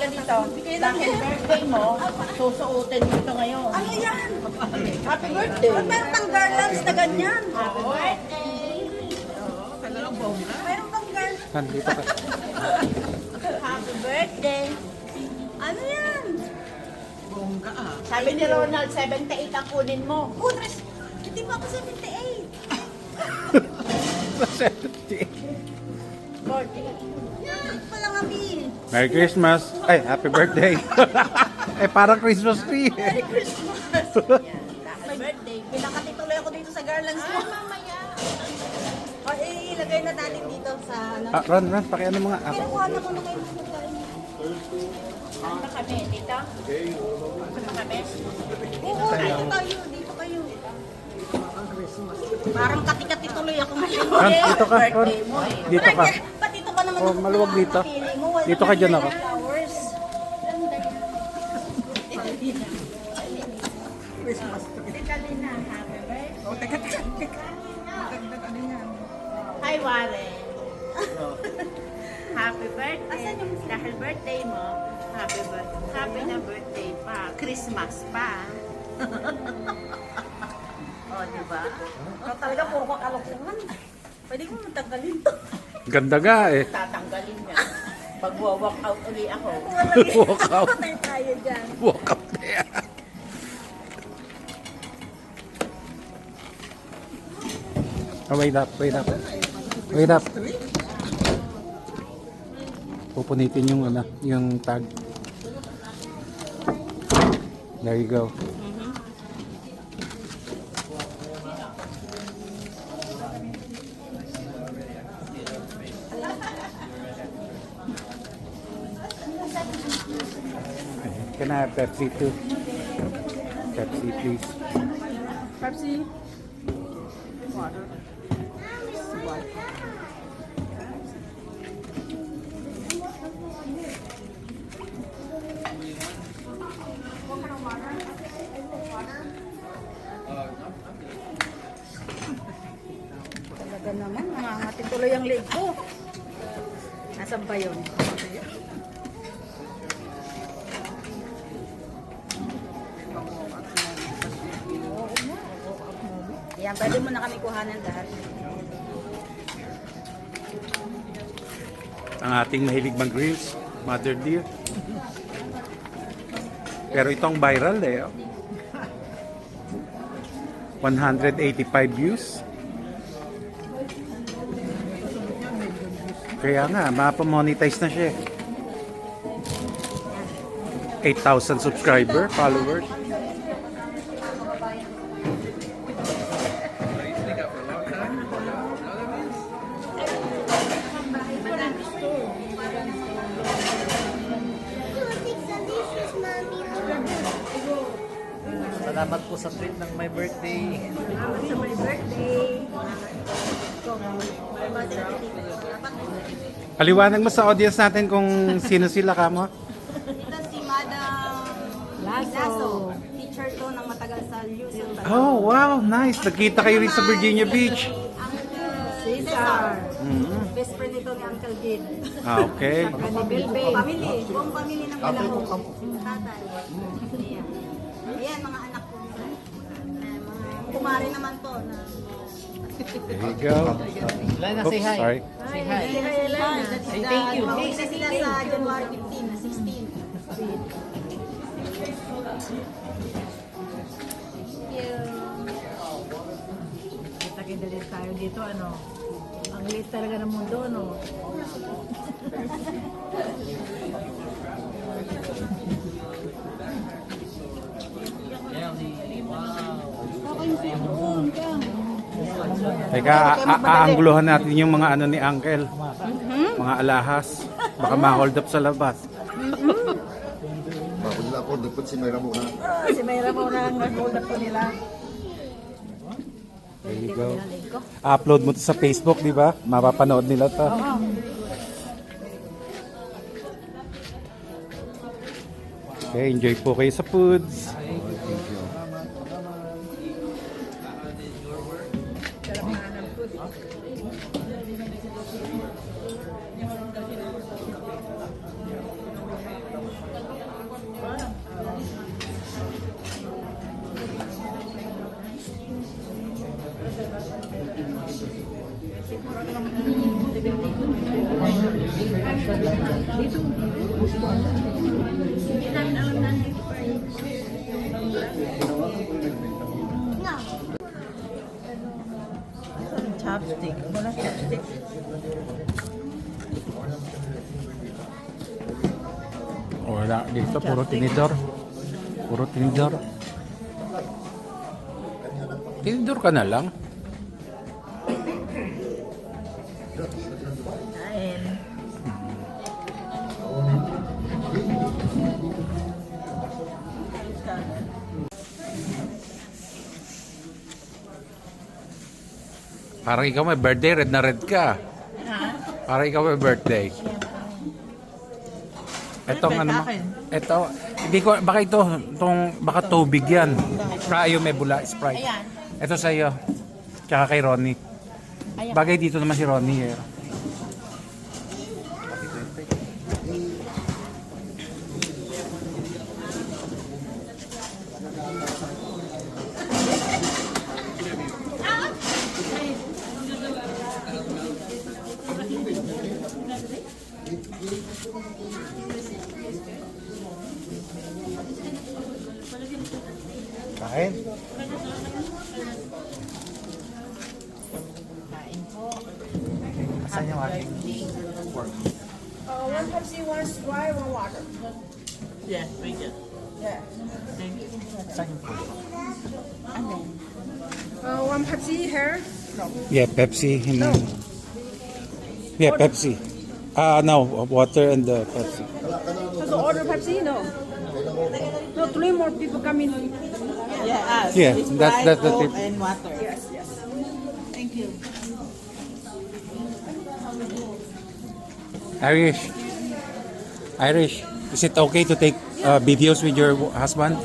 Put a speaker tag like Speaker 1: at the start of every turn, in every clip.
Speaker 1: Halika dito. Dahil birthday mo, susuotin dito ngayon.
Speaker 2: Ano yan?
Speaker 1: Happy birthday!
Speaker 2: Ba't meron pang garlands na ganyan?
Speaker 1: Happy birthday!
Speaker 2: Meron pang garlands.
Speaker 3: Nandito ka.
Speaker 1: Happy birthday!
Speaker 2: Ano yan?
Speaker 1: Sabi ni Ronald, 78 ang kunin mo.
Speaker 2: Putres, hindi pa ako 78.
Speaker 1: 40.
Speaker 2: Yan, pala nga, Mi.
Speaker 3: Merry Christmas. Ay, happy birthday. Eh, parang Christmas tree.
Speaker 2: Merry Christmas.
Speaker 1: Happy birthday!
Speaker 2: Pinakatituloy ako dito sa garlands mo.
Speaker 1: Mamaya!
Speaker 2: O, ilagay na natin dito sa ano.
Speaker 3: Ah, Ron, pakiano mga ako.
Speaker 2: Kinukuha na muna kayo ng pagkain.
Speaker 1: Saan ba kami? Dito? Saan ba kami?
Speaker 2: Oo, dito tayo. Dito kayo. Parang kati-kati tuloy ako ngayon.
Speaker 3: Ron, dito ka, Ron.
Speaker 1: Birthday mo eh.
Speaker 3: Dito ka.
Speaker 2: Ba't dito ka naman
Speaker 3: Oh, maluwag dito.
Speaker 2: napili mo? Wala
Speaker 3: Dito ka dyan
Speaker 2: naman
Speaker 3: ako.
Speaker 2: flowers.
Speaker 1: Teka din na, happy birthday.
Speaker 2: Oh, teka. Magagdag ano yan?
Speaker 1: Hi, Warren. Happy birthday. Dahil birthday mo, happy na birthday pa. Christmas pa. Oh, di ba?
Speaker 2: Talaga puro kalokohan. Pwede ko matanggalin to.
Speaker 3: Ganda ga eh.
Speaker 1: Tatanggalin niya. Pag-walk out uli ako.
Speaker 3: Walk out.
Speaker 2: Patay tayo dyan.
Speaker 3: Walk up there. Oh, wait up. Pupunitin yung ano, yung tag. There you go. Can I have Pepsi too? Pepsi, please.
Speaker 2: Pepsi. Talaga naman, nangangatin tuloy ang leg ko. Nasaan ba yun? Yan, pwede mo na kami kuhanan lahat.
Speaker 3: Ang ating mahilig mag-reels, Mother Dear. Pero itong viral eh. Oh. 185 views. Kaya nga, mapamonetize na siya. 8,000 subscriber, followers.
Speaker 4: Salamat po sa treat ng my birthday.
Speaker 2: Salamat sa my birthday.
Speaker 3: Paliwanag mo sa audience natin kung sino sila kamo.
Speaker 2: Ito si Madam Lasso. Teacher to ng matagal sa Luzon.
Speaker 3: Oh, wow, nice. Nagkita kayo rin sa Virginia Beach.
Speaker 2: Cesar.
Speaker 3: Mm.
Speaker 2: Best friend ito ni Uncle Gid.
Speaker 3: Ah, okay.
Speaker 2: Ni Bilbe. Family. Buong family ng Malabo. Tatay. Ayan. Ayan, mga anak ko. Mga kumari naman to.
Speaker 3: There you go.
Speaker 4: Lana,
Speaker 3: Oops,
Speaker 4: say hi.
Speaker 3: sorry.
Speaker 4: Say hi.
Speaker 2: Say
Speaker 4: thank you.
Speaker 2: Mauwi na sila sa January 15, 16.
Speaker 5: Kita-kidalit tayo dito, ano? Ang liit talaga ng mundo, no?
Speaker 3: Teka, aanggulohan natin yung mga ano ni Uncle. Mga alahas. Baka ma-hold up sa labas.
Speaker 6: Bakit nila ako, dapat si Mayra muna.
Speaker 5: Si Mayra mo na ang hold up ko nila.
Speaker 3: There you go. Upload mo to sa Facebook, di ba? Mapapanood nila to. Okay, enjoy po kayo sa foods.
Speaker 1: Chopstick. Wala chopstick.
Speaker 3: Wala dito, puro tinidor. Puro tinidor. Tinidor ka na lang.
Speaker 1: Kain.
Speaker 3: Parang ikaw may birthday, red na red ka. Parang ikaw may birthday. Ito
Speaker 1: Ano
Speaker 3: ano
Speaker 1: ba
Speaker 3: mo?
Speaker 1: sa akin?
Speaker 3: Ito, hindi ko, baka baka tubig yan. Prayo may bula, Sprite.
Speaker 1: Ayan.
Speaker 3: Ito sa iyo. Tsaka kay Ronnie.
Speaker 1: Ayan.
Speaker 3: Bagay dito naman si Ronnie eh.
Speaker 4: Kain. Asan yung aking work?
Speaker 2: One Pepsi, one Sprite, one water.
Speaker 1: Yeah, very good.
Speaker 2: Yeah.
Speaker 1: Thank you.
Speaker 4: Asan yung food?
Speaker 2: One Pepsi here.
Speaker 3: Yeah, Pepsi. No. Yeah, Pepsi. No, water and the Pepsi.
Speaker 2: So order Pepsi? No. No, 3 more people coming.
Speaker 1: Yeah, us.
Speaker 3: Yeah,
Speaker 1: It's
Speaker 3: that's
Speaker 1: Sprite,
Speaker 3: the
Speaker 1: Coke,
Speaker 3: tip.
Speaker 1: and water.
Speaker 2: Yes, yes.
Speaker 1: Thank you.
Speaker 3: Irish, is it okay to take videos with your husband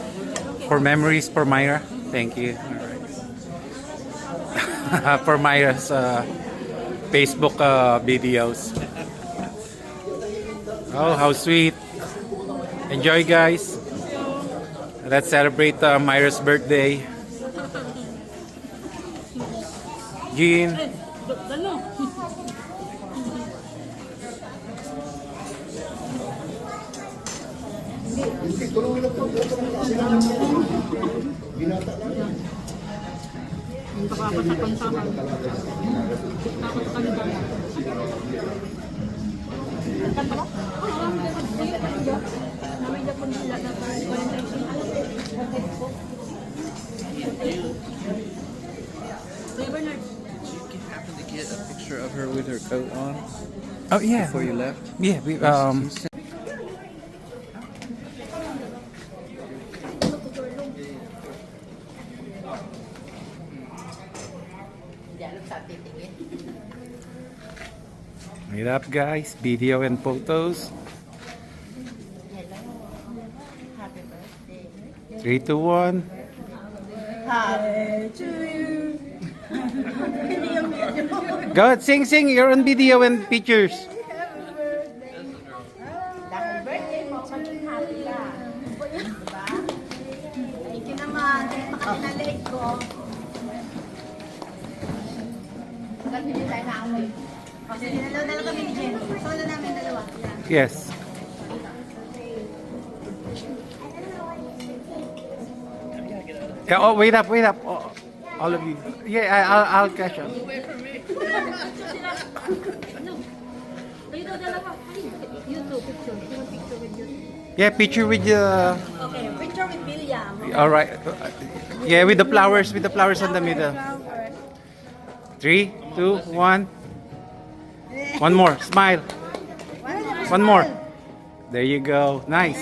Speaker 3: for memories for Myra? Thank you. Alright. For Myra's Facebook videos. Oh, how sweet. Enjoy, guys. Let's celebrate Myra's birthday. Jean.
Speaker 4: Happen to get a picture of her with her coat on
Speaker 3: Oh, yeah.
Speaker 4: before you left?
Speaker 3: Yeah,
Speaker 1: Diyan sa titingin.
Speaker 3: Meet up, guys. Video and photos.
Speaker 1: Hello. Happy birthday.
Speaker 3: 3, 2, 1.
Speaker 1: Happy to you.
Speaker 3: Go ahead, sing. You're on video and pictures.
Speaker 1: Dahil birthday mo, maging happy ka. Diba?
Speaker 2: Thank you naman. Pakatinalig ko.
Speaker 1: Hanggang hindi tayo naamoy.
Speaker 2: Kasi dinalaw na lang kami ni Jen. Solo namin dalawa.
Speaker 3: Yes. Yeah, oh, wait up. Oh, all of you. Yeah, I'll catch up. Yeah, picture with
Speaker 2: Okay, picture with William.
Speaker 3: all right. Yeah, with the flowers in the middle. 3, 2, 1. One more. Smile. One more. There you go. Nice.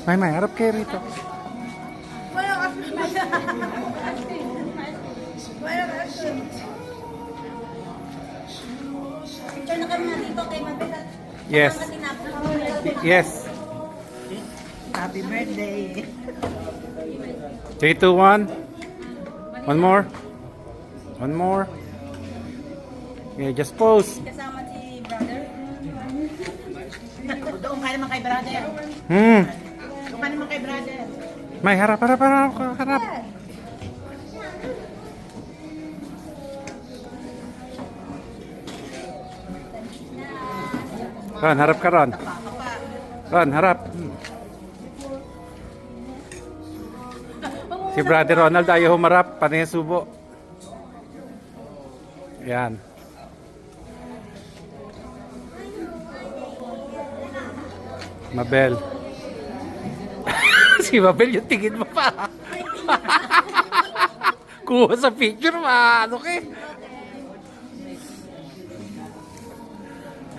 Speaker 3: May, harap kayo rito.
Speaker 2: Picture na kami dito kay Mabel.
Speaker 3: Yes. Yes.
Speaker 1: Happy birthday.
Speaker 3: 3, 2, 1. One more. Yeah, just pose.
Speaker 2: Kasama si brother.
Speaker 1: Doon ka naman kay brother.
Speaker 3: Hmm.
Speaker 1: Doon ka naman kay brother.
Speaker 3: May, harap, harap, harap, harap. Ron, harap ka, Ron. Ron, harap. Si Brother Ronald ayaw humarap, panay subo. Yan. Mabel. Si Mabel yung tingin mo pa. Kuha sa picture, ano ka eh.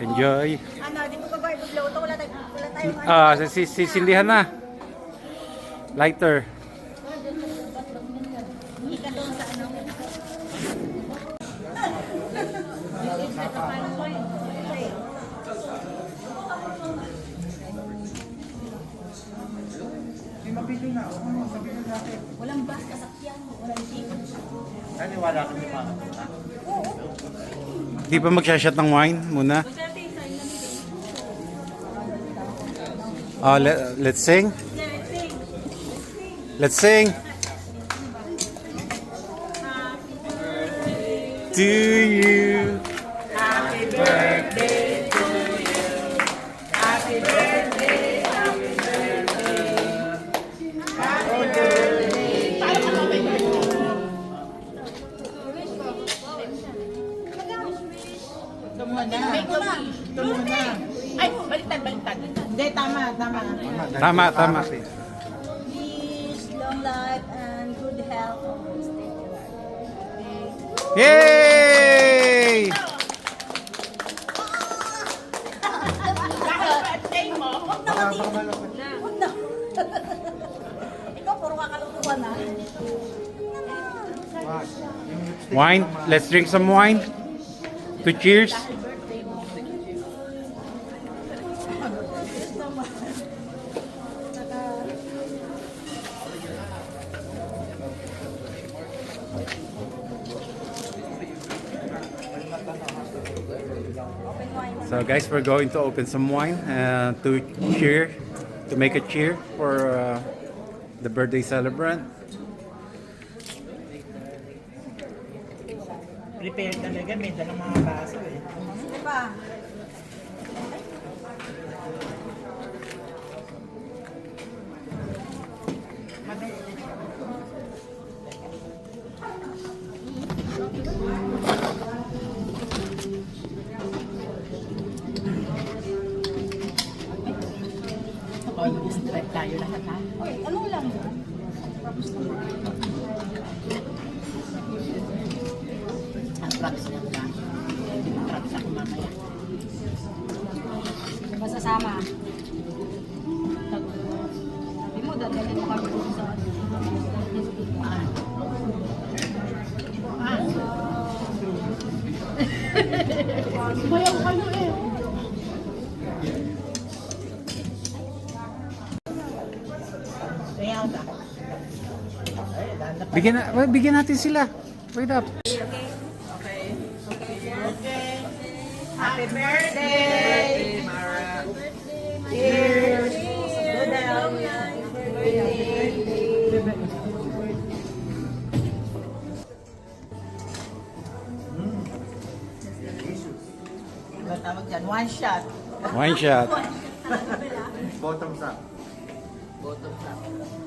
Speaker 3: Enjoy.
Speaker 2: Ano, di mo ba ba ibigloto? Wala tayong
Speaker 3: Sisindihan na. Lighter.
Speaker 2: Hindi ka doon sa ano. Walang bus, kasakyan, walang jeep.
Speaker 3: Di ba magsashot ng wine muna? Let's sing. Let's sing. To you.
Speaker 1: Ito muna. Ito muna. Ay, baliktad.
Speaker 5: Hindi, tama.
Speaker 3: Tama, tama.
Speaker 2: Peace, long life, and good health. Always thank you, Lord.
Speaker 3: Yay!
Speaker 1: Dahil birthday mo,
Speaker 2: Huwag na. Ikaw, puro kakalutuan na.
Speaker 3: Wine. Let's drink some wine. To cheers. So guys, we're going to open some wine to cheer, to make a cheer for the birthday celebrant.
Speaker 5: Prepare talaga, may dalang mga baso eh.
Speaker 2: Di ba?
Speaker 1: mag-drive tayo lahat ha.
Speaker 2: Okay, ano lang yun?
Speaker 1: Ang trucks lang lang. Trucks ako mamaya.
Speaker 2: Masasama. Sabi mo, dadalhin mo kami dun sa
Speaker 1: Bayaw kayo eh.
Speaker 5: Kaya ba?
Speaker 3: Bigyan natin sila. Wait up.
Speaker 5: Happy birthday! Mara! Cheers! Good health! Ano tawag dyan? One shot.
Speaker 3: Wine shot.
Speaker 6: Bottoms up.
Speaker 5: Bottom up.